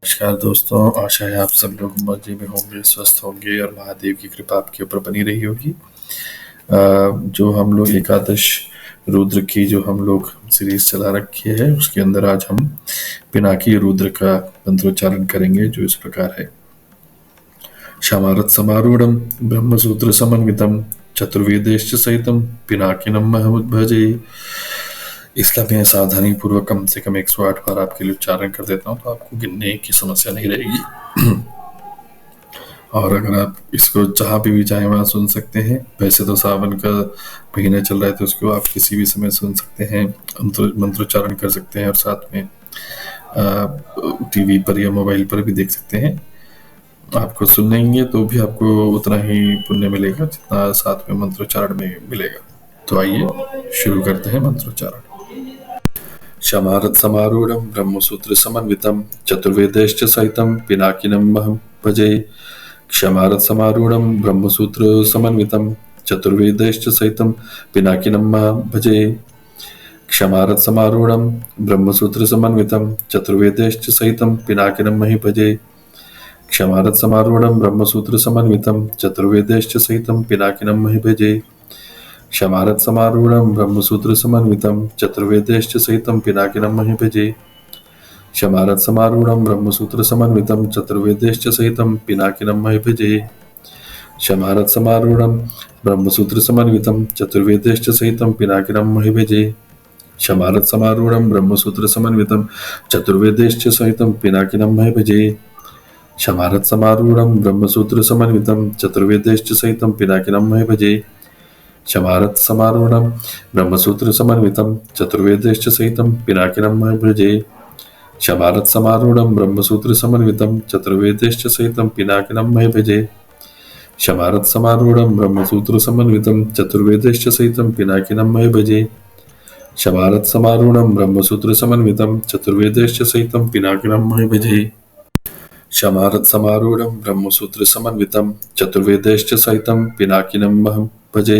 नमस्कार दोस्तों, आशा है आप सब लोग मज़े में होंगे, स्वस्थ होंगे और महादेव की कृपा आपके ऊपर बनी रही होगी। जो हम लोग एकादश रुद्र की जो हम लोग सीरीज चला रखी है, उसके अंदर आज हम पिनाकी रुद्र का मंत्रोच्चारण करेंगे, जो इस प्रकार है। शमारत समारूढ़ ब्रह्मसूत्र समन्वितम चतुर्वेदेश्च सहितम पिनाकिनम भजे। इसका मैं सावधानी पूर्वक कम से कम 108 बार आपके लिए उच्चारण कर देता हूँ, तो आपको गिनने की समस्या नहीं रहेगी। और अगर आप इसको जहाँ पे भी चाहें वहाँ सुन सकते हैं। वैसे तो सावन का महीना चल रहा है, तो उसको आप किसी भी समय सुन सकते हैं, मंत्रोच्चारण कर सकते हैं और साथ में टीवी पर या मोबाइल पर भी देख सकते हैं। आपको सुनेंगे तो भी आपको उतना ही पुण्य मिलेगा जितना साथ में मंत्रोच्चारण में मिलेगा। तो आइए शुरू करते हैं मंत्रोच्चारण। शमारत समारूढ़ं ब्रह्मसूत्र समन्वितं चतुर्वेदैश्च सहितं पिनाकिनमहं भजे। क्षमारत समारूढ़ं ब्रह्मसूत्र समन्वितं चतुर्वेदैश्च सहितं पिनाकिनमहं भजे। क्षमारत समारूढ़ं ब्रह्मसूत्र समन्वितं चतुर्वेदैश्च सहितं पिनाकिनमहि भजे। क्षमारत समारूढ़ं ब्रह्मसूत्र समन्वितं चतुर्वेदैश्च सहितं पिनाकिनमहि भजे। क्षमारत समारूढ़ं ब्रह्मसूत्र समन्वितं चतुर्वेदैश्च सहितं पिनाकिनमहि भजे। क्षमारत समारूढ़ं ब्रह्मसूत्र समन्वितं चतुर्वेदैश्च सहितं पिनाकिनमहि भजे। क्षमारत समारूढ़ं ब्रह्मसूत्र समन्वितं चतुर्वेदैश्च सहितं पिनाकिनमहि भजे। क्षमारत समारूढ़ं ब्रह्मसूत्र समन्वितं चतुर्वेदैश्च सहितं पिनाकिनमहि भजे। क्षमारत समारूढ़ं ब्रह्मसूत्र समन्वितं चतुर्वेदैश्च सहितं पिनाकिनमहि भजे। क्षमारत समारूढ़ं ब्रह्मसूत्र समन्वितं चतुर्वेदैश्च सहितं पिनाकिनमहि भजे। क्षमारत समारूढ़ं ब्रह्मसूत्र समन्वितं चतुर्वेदैश्च सहितं पिनाकिनमहि भजे। क्षमारत समारूढ़ं ब्रह्मसूत्र समन्वितं चतुर्वेदैश्च सहितं पिनाकिनमहि भजे। क्षमारत समारूढ़ं ब्रह्मसूत्र समन्वितं चतुर्वेदैश्च सहितं पिनाकिनमहि भजे। क्षमारत समारूढ़ं ब्रह्मसूत्र समन्वितं चतुर्वेदैश्च सहितं पिनाकिनमहं भजे।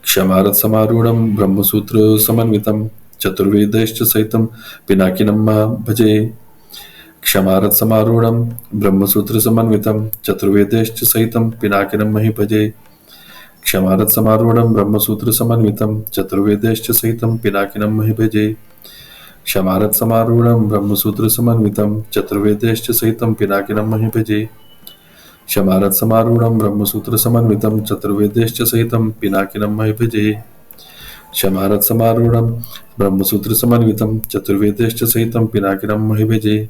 क्षमारत समारूढ़ं ब्रह्मसूत्र समन्वितं चतुर्वेदैश्च सहितं पिनाकिनमहं भजे। क्षमारत समारूढ़ं ब्रह्मसूत्र समन्वितं चतुर्वेदैश्च सहितं पिनाकिनमहि भजे। क्षमारत समारूढ़ं ब्रह्मसूत्र समन्वितं चतुर्वेदैश्च सहितं पिनाकिनमहि भजे। क्षमारत समारूढ़ं ब्रह्मसूत्र समन्वितं चतुर्वेदैश्च सहितं पिनाकिनमहि भजे। क्षमारत समारूढ़ं ब्रह्मसूत्र समन्वितं चतुर्वेदैश्च सहितं पिनाकिनमहि भजे। क्षमारत समारूढ़ं ब्रह्मसूत्र समन्वितं चतुर्वेदैश्च सहितं पिनाकिनमहि भजे।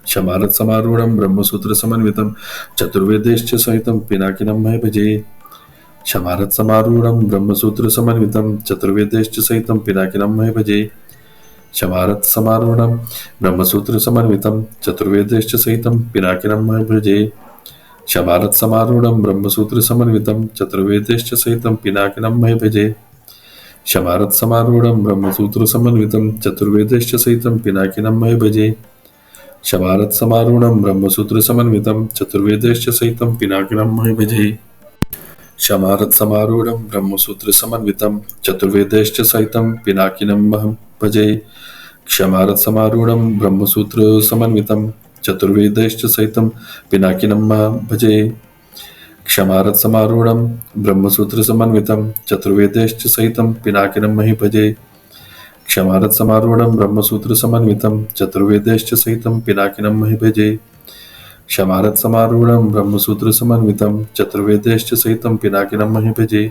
क्षमारत समारूढ़ं ब्रह्मसूत्र समन्वितं चतुर्वेदैश्च सहितं पिनाकिनमहि भजे। क्षमारत समारूढ़ं ब्रह्मसूत्र समन्वितं चतुर्वेदैश्च सहितं पिनाकिनमहि भजे। क्षमारत समारूढ़ं ब्रह्मसूत्र समन्वितं चतुर्वेदैश्च सहितं पिनाकिनमहि भजे। क्षमारत समारूढ़ं ब्रह्मसूत्र समन्वितं चतुर्वेदैश्च सहितं पिनाकिनमहि भजे। क्षमारत समारूढ़ं ब्रह्मसूत्र समन्वितं चतुर्वेदैश्च सहितं पिनाकिनमहि भजे। क्षमारत समारूढ़ं ब्रह्मसूत्र समन्वितं चतुर्वेदैश्च सहितं पिनाकिनमहि भजे। क्षमारत समारूढ़ं ब्रह्मसूत्र समन्वितं चतुर्वेदैश्च सहितं पिनाकिनमहं भजे। क्षमारत समारूढ़ं ब्रह्मसूत्र समन्वितं चतुर्वेदैश्च सहितं पिनाकिनमहं भजे। क्षमारत समारूढ़ं ब्रह्मसूत्र समन्वितं चतुर्वेदैश्च सहितं पिनाकिनमहि भजे। क्षमारत समारूढ़ं ब्रह्मसूत्र समन्वितं चतुर्वेदैश्च सहितं पिनाकिनमहि भजे। क्षमारत समारूढ़ं ब्रह्मसूत्र समन्वितं चतुर्वेदैश्च सहितं पिनाकिनमहि भजे।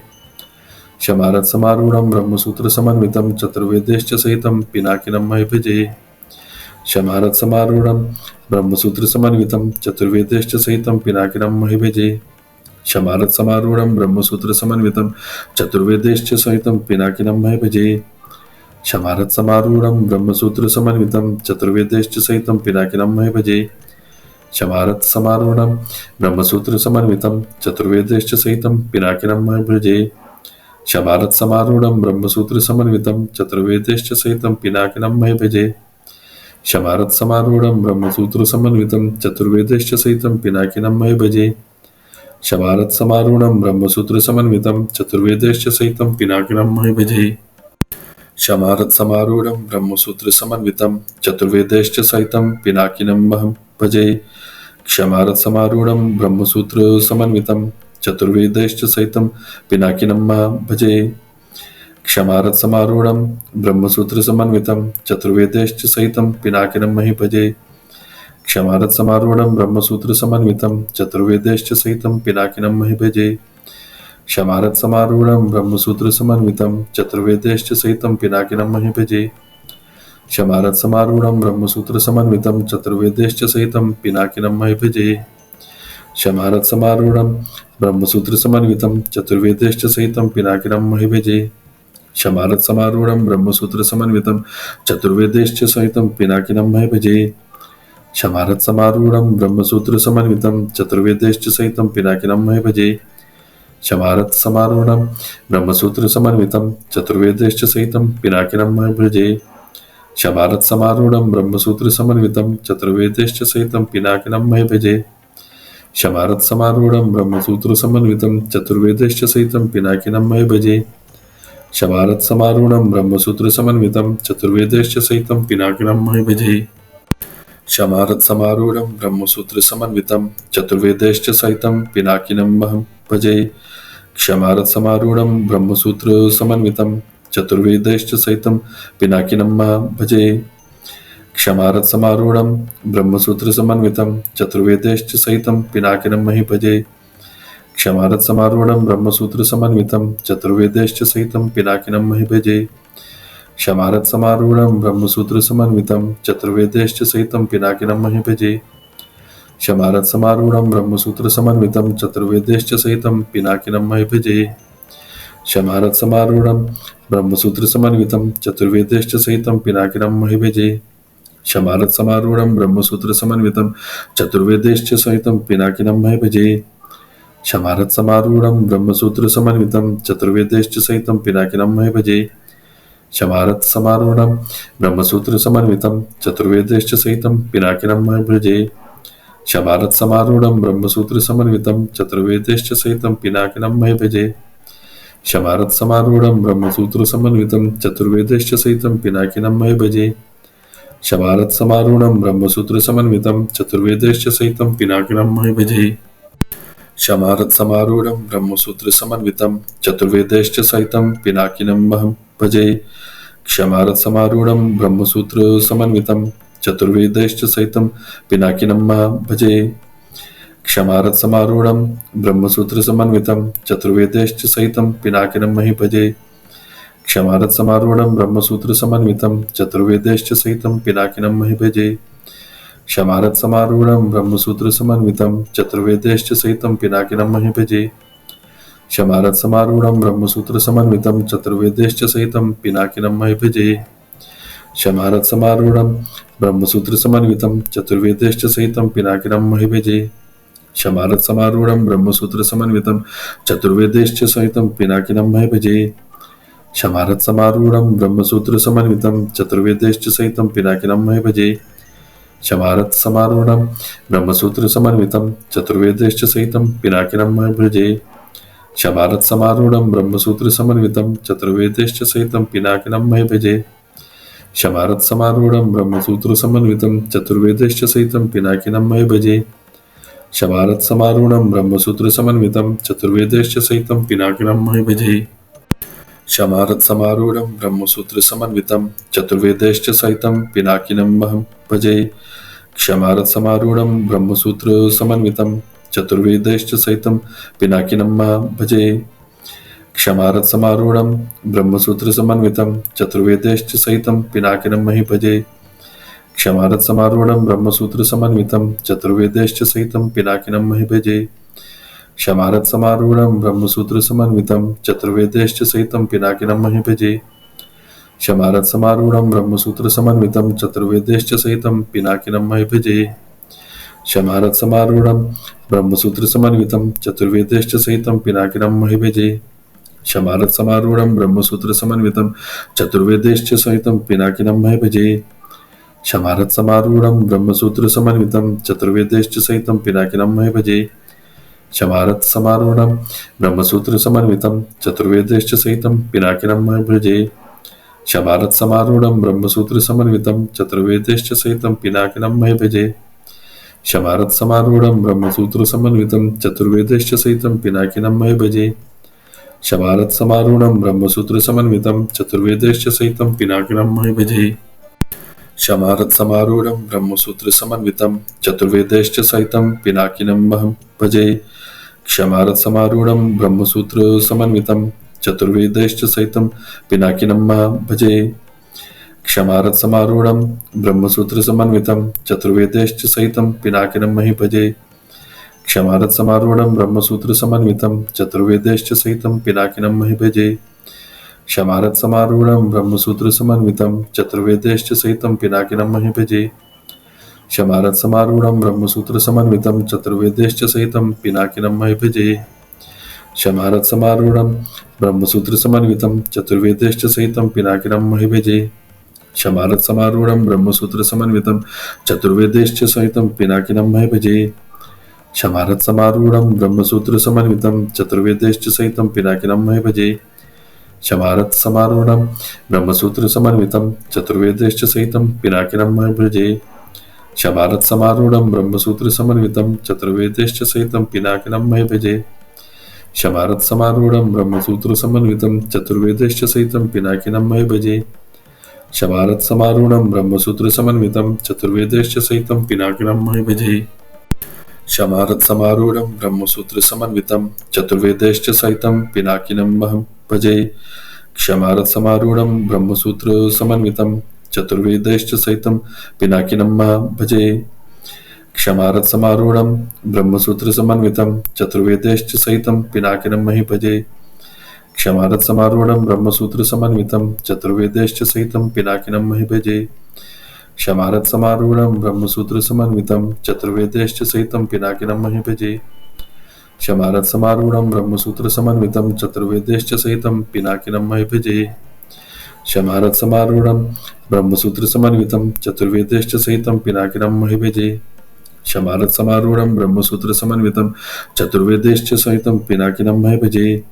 क्षमारत समारूढ़ं ब्रह्मसूत्र समन्वितं चतुर्वेदैश्च सहितं पिनाकिनमहि भजे। क्षमारत समारूढ़ं ब्रह्मसूत्र समन्वितं चतुर्वेदैश्च सहितं पिनाकिनमहि भजे। क्षमारत समारूढ़ं ब्रह्मसूत्र समन्वितं चतुर्वेदैश्च सहितं पिनाकिनमहि भजे। क्षमारत समारूढ़ं ब्रह्मसूत्र समन्वितं चतुर्वेदैश्च सहितं पिनाकिनमहि भजे। क्षमारत समारूढ़ं ब्रह्मसूत्र समन्वितं चतुर्वेदैश्च सहितं पिनाकिनमहि भजे। क्षमारत समारूढ़ं ब्रह्मसूत्र समन्वितं चतुर्वेदैश्च सहितं पिनाकिनमहि भजे। क्षमारत समारूढ़ं ब्रह्मसूत्र समन्वितं चतुर्वेदैश्च सहितं पिनाकिनमहि भजे। क्षमारत समारूढ़ं ब्रह्मसूत्र समन्वितं चतुर्वेदैश्च सहितं पिनाकिनमहि भजे। क्षमारत्समारूढं ब्रह्मसूत्रसमन्वितं चतुर्वेदैश्च सहितं पिनाकिनमहं भजे। क्षमारत्समारूढं ब्रह्मसूत्रसमन्वितं चतुर्वेदैश्च सहितं पिनाकिनमहं भजे। क्षमारत्समारूढं ब्रह्मसूत्रसमन्वितं चतुर्वेदैश्च सहितं पिनाकिनमहि भजे। क्षमारत्समारूढं ब्रह्मसूत्रसमन्वितं चतुर्वेदैश्च सहितं पिनाकिनमहि भजे। क्षमारत्समारूढं ब्रह्मसूत्रसमन्वितं चतुर्वेदैश्च सहितं पिनाकिनमहि भजे। क्षमारत्समारूढं ब्रह्मसूत्रसमन्वितं चतुर्वेदैश्च सहितं पिनाकिनमहि भजे। क्षमारत्समारूढं ब्रह्मसूत्रसमन्वितं चतुर्वेदैश्च सहितं पिनाकिनमहि भजे। क्षमारत्समारूढं ब्रह्मसूत्रसमन्वितं चतुर्वेदैश्च सहितं पिनाकिनमहि भजे। क्षमारत्समारूढं ब्रह्मसूत्रसमन्वितं चतुर्वेदैश्च सहितं पिनाकिनमहि भजे। क्षमारत्समारूढं ब्रह्मसूत्रसमन्वितं चतुर्वेदैश्च सहितं पिनाकिनमहि भजे। क्षमारत्समारूढं ब्रह्मसूत्रसमन्वितं चतुर्वेदैश्च सहितं पिनाकिनमहि भजे। क्षमारत्समारूढं ब्रह्मसूत्रसमन्वितं चतुर्वेदैश्च सहितं पिनाकिनमहि भजे। क्षमारत्समारूढं ब्रह्मसूत्रसमन्वितं चतुर्वेदैश्च सहितं पिनाकिनमहि भजे। क्षमारत्समारूढं ब्रह्मसूत्रसमन्वितं चतुर्वेदैश्च सहितं पिनाकिनमहं भजे। क्षमारत्समारूढं ब्रह्मसूत्रसमन्वितं चतुर्वेदैश्च सहितं पिनाकिनमहं भजे। क्षमारत्समारूढं ब्रह्मसूत्रसमन्वितं चतुर्वेदैश्च सहितं पिनाकिनमहि भजे। क्षमारत्समारूढं ब्रह्मसूत्रसमन्वितं चतुर्वेदैश्च सहितं पिनाकिनमहि भजे। क्षमारत्समारूढं ब्रह्मसूत्रसमन्वितं चतुर्वेदैश्च सहितं पिनाकिनमहि भजे। क्षमारत्समारूढं ब्रह्मसूत्रसमन्वितं चतुर्वेदैश्च सहितं पिनाकिनमहि भजे। क्षमारत्समारूढं ब्रह्मसूत्रसमन्वितं चतुर्वेदैश्च सहितं पिनाकिनमहि भजे। क्षमारत्समारूढं ब्रह्मसूत्रसमन्वितं चतुर्वेदैश्च सहितं पिनाकिनमहि भजे। क्षमारत्समारूढं ब्रह्मसूत्रसमन्वितं चतुर्वेदैश्च सहितं पिनाकिनमहि भजे। क्षमारत्समारूढं ब्रह्मसूत्रसमन्वितं चतुर्वेदैश्च सहितं पिनाकिनमहि भजे। क्षमारत्समारूढं ब्रह्मसूत्रसमन्वितं चतुर्वेदैश्च सहितं पिनाकिनमहि भजे। क्षमारत्समारूढं ब्रह्मसूत्रसमन्वितं चतुर्वेदैश्च सहितं पिनाकिनमहि भजे। क्षमारत्समारूढं ब्रह्मसूत्रसमन्वितं चतुर्वेदैश्च सहितं पिनाकिनमहि भजे। क्षमारत्समारूढं ब्रह्मसूत्रसमन्वितं चतुर्वेदैश्च सहितं पिनाकिनमहं भजे। क्षमारत्समारूढं ब्रह्मसूत्रसमन्वितं चतुर्वेदैश्च सहितं पिनाकिनमहं भजे। क्षमारत्समारूढं ब्रह्मसूत्रसमन्वितं चतुर्वेदैश्च सहितं पिनाकिनमहि भजे। क्षमारत्समारूढं ब्रह्मसूत्रसमन्वितं चतुर्वेदैश्च सहितं पिनाकिनमहि भजे। क्षमारत्समारूढं ब्रह्मसूत्रसमन्वितं चतुर्वेदैश्च सहितं पिनाकिनमहि भजे। क्षमारत्समारूढं ब्रह्मसूत्रसमन्वितं चतुर्वेदैश्च सहितं पिनाकिनमहि भजे। क्षमारत्समारूढं ब्रह्मसूत्रसमन्वितं चतुर्वेदैश्च सहितं पिनाकिनमहि भजे। क्षमारत्समारूढं ब्रह्मसूत्रसमन्वितं चतुर्वेदैश्च सहितं पिनाकिनमहि भजे। क्षमारत्समारूढं ब्रह्मसूत्रसमन्वितं चतुर्वेदैश्च सहितं पिनाकिनमहि भजे। क्षमारत्समारूढं ब्रह्मसूत्रसमन्वितं चतुर्वेदैश्च सहितं पिनाकिनमहि भजे। क्षमारत्समारूढं ब्रह्मसूत्रसमन्वितं चतुर्वेदैश्च सहितं पिनाकिनमहि भजे। क्षमारत्समारूढं ब्रह्मसूत्रसमन्वितं चतुर्वेदैश्च सहितं पिनाकिनमहि भजे। क्षमारत्समारूढं ब्रह्मसूत्रसमन्वितं चतुर्वेदैश्च सहितं पिनाकिनमहि भजे। क्षमारत्समारूढं ब्रह्मसूत्रसमन्वितं चतुर्वेदैश्च सहितं पिनाकिनमहं भजे। क्षमारत्समारूढं ब्रह्मसूत्रसमन्वितं चतुर्वेदैश्च सहितं पिनाकिनमहं भजे। क्षमारत्समारूढं ब्रह्मसूत्रसमन्वितं चतुर्वेदैश्च सहितं पिनाकिनमहि भजे। क्षमारत्समारूढं ब्रह्मसूत्रसमन्वितं चतुर्वेदैश्च सहितं पिनाकिनमहि भजे। क्षमारत्समारूढं ब्रह्मसूत्रसमन्वितं चतुर्वेदैश्च सहितं पिनाकिनमहि भजे। क्षमारत्समारूढं ब्रह्मसूत्रसमन्वितं चतुर्वेदैश्च सहितं पिनाकिनमहि भजे। क्षमारत्समारूढं ब्रह्मसूत्रसमन्वितं चतुर्वेदैश्च सहितं पिनाकिनमहि भजे। क्षमारत्समारूढं ब्रह्मसूत्रसमन्वितं चतुर्वेदैश्च सहितं पिनाकिनमहि भजे। क्षमारत्समारूढं ब्रह्मसूत्रसमन्वितं चतुर्वेदैश्च सहितं पिनाकिनमहि भजे। क्षमारत्समारूढं ब्रह्मसूत्रसमन्वितं चतुर्वेदैश्च सहितं पिनाकिनमहि भजे। शमारत समारूढ़ं ब्रह्मसूत्र समन्वितं चतुर्वेदैश्च सहितं पिनाकिनं महे भजे। शमारत समारूढ़ं ब्रह्मसूत्र समन्वितं चतुर्वेदैश्च सहितं पिनाकिनं महे भजे। शमारत समारूढ़ं ब्रह्मसूत्र समन्वितं चतुर्वेदैश्च सहितं पिनाकिनं महे भजे। शमारत समारूढ़ं ब्रह्मसूत्र समन्वितं चतुर्वेदैश्च सहितं पिनाकिनं महं भजे। क्षमारत समारूढ़ं ब्रह्मसूत्र समन्वितं चतुर्वेदैश्च सहितं पिनाकिनं महं भजे। क्षमारत समारूढ़ं ब्रह्मसूत्र समन्वितं चतुर्वेदैश्च सहितं पिनाकिनं महि भजे। क्षमारत समारूढ़ं ब्रह्मसूत्र समन्वितं चतुर्वेदैश्च सहितं पिनाकिनं महि भजे। क्षमारत समारूढ़ं ब्रह्मसूत्र समन्वितं चतुर्वेदैश्च सहितं पिनाकिनं महि भजे। क्षमारत समारूढ़ं ब्रह्मसूत्र समन्वितं चतुर्वेदैश्च सहितं पिनाकिनं महि भजे। क्षमारत समारूढ़ं ब्रह्मसूत्र समन्वितं चतुर्वेदैश्च सहितं पिनाकिनं महि भजे। क्षमारत समारूढ़ं ब्रह्मसूत्र समन्वितं चतुर्वेदैश्च सहितं पिनाकिनं महि भजे। क्षमारत समारूढ़ं ब्रह्मसूत्र समन्वितं चतुर्वेदैश्च सहितं पिनाकिनं महि भजे। क्षमारत समारूढ़ं ब्रह्मसूत्र समन्वितं चतुर्वेदैश्च सहितं पिनाकिनं महि भजे। क्षमारत समारूढ़ं ब्रह्मसूत्र समन्वितं चतुर्वेदैश्च सहितं पिनाकिनं महि भजे। क्षमारत समारूढ़ं ब्रह्मसूत्र समन्वितं चतुर्वेदैश्च सहितं पिनाकिनं महि भजे। क्षमारत समारूढ़ं ब्रह्मसूत्र समन्वितं चतुर्वेदैश्च सहितं पिनाकिनं महि भजे। क्षमारत समारूढ़ं ब्रह्मसूत्र समन्वितं चतुर्वेदैश्च सहितं पिनाकिनं महं भजे। क्षमारत समारूढ़ं ब्रह्मसूत्र समन्वितं चतुर्वेदैश्च सहितं पिनाकिनं महं भजे। क्षमारत समारूढ़ं ब्रह्मसूत्र समन्वितं चतुर्वेदैश्च सहितं पिनाकिनं महि भजे। क्षमारत समारूढ़ं ब्रह्मसूत्र समन्वितं चतुर्वेदैश्च सहितं पिनाकिनं महि भजे। क्षमारत समारूढ़ं ब्रह्मसूत्र समन्वितं चतुर्वेदैश्च सहितं पिनाकिनं महि भजे। क्षमारत समारूढ़ं ब्रह्मसूत्र समन्वितं चतुर्वेदैश्च सहितं पिनाकिनं महि भजे। क्षमारत समारूढ़ं ब्रह्मसूत्र समन्वितं चतुर्वेदैश्च सहितं पिनाकिनं महि भजे। क्षमारत समारूढ़ं ब्रह्मसूत्र समन्वितं चतुर्वेदैश्च सहितं पिनाकिनं महि भजे।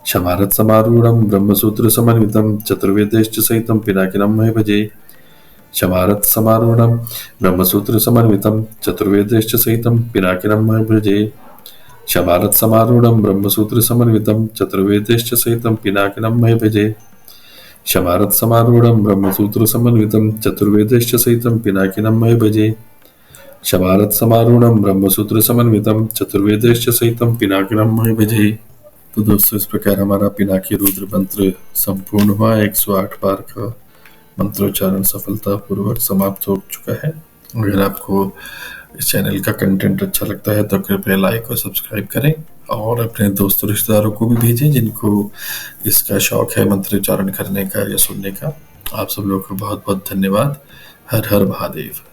क्षमारत समारूढ़ं ब्रह्मसूत्र समन्वितं चतुर्वेदैश्च सहितं पिनाकिनं महि भजे। क्षमारत समारूढ़ं ब्रह्मसूत्र समन्वितं चतुर्वेदैश्च सहितं पिनाकिनं महि भजे। क्षमारत समारूढ़ं ब्रह्मसूत्र समन्वितं चतुर्वेदैश्च सहितं पिनाकिनं महि भजे। क्षमारत समारूढ़ं ब्रह्मसूत्र समन्वितं चतुर्वेदैश्च सहितं पिनाकिनं महि भजे। क्षमारत समारूढ़ं ब्रह्मसूत्र समन्वितं चतुर्वेदैश्च सहितं पिनाकिनं महि भजे। तो दोस्तों, इस प्रकार हमारा पिनाकी रुद्र मंत्र संपूर्ण हुआ। 108 बार का मंत्रोच्चारण सफलतापूर्वक समाप्त हो चुका है। अगर आपको इस चैनल का कंटेंट अच्छा लगता है तो कृपया लाइक और सब्सक्राइब करें और अपने दोस्तों रिश्तेदारों को भी भेजें जिनको इसका शौक है मंत्रोच्चारण करने का या सुनने का। आप सब लोगों को बहुत बहुत धन्यवाद। हर हर महादेव।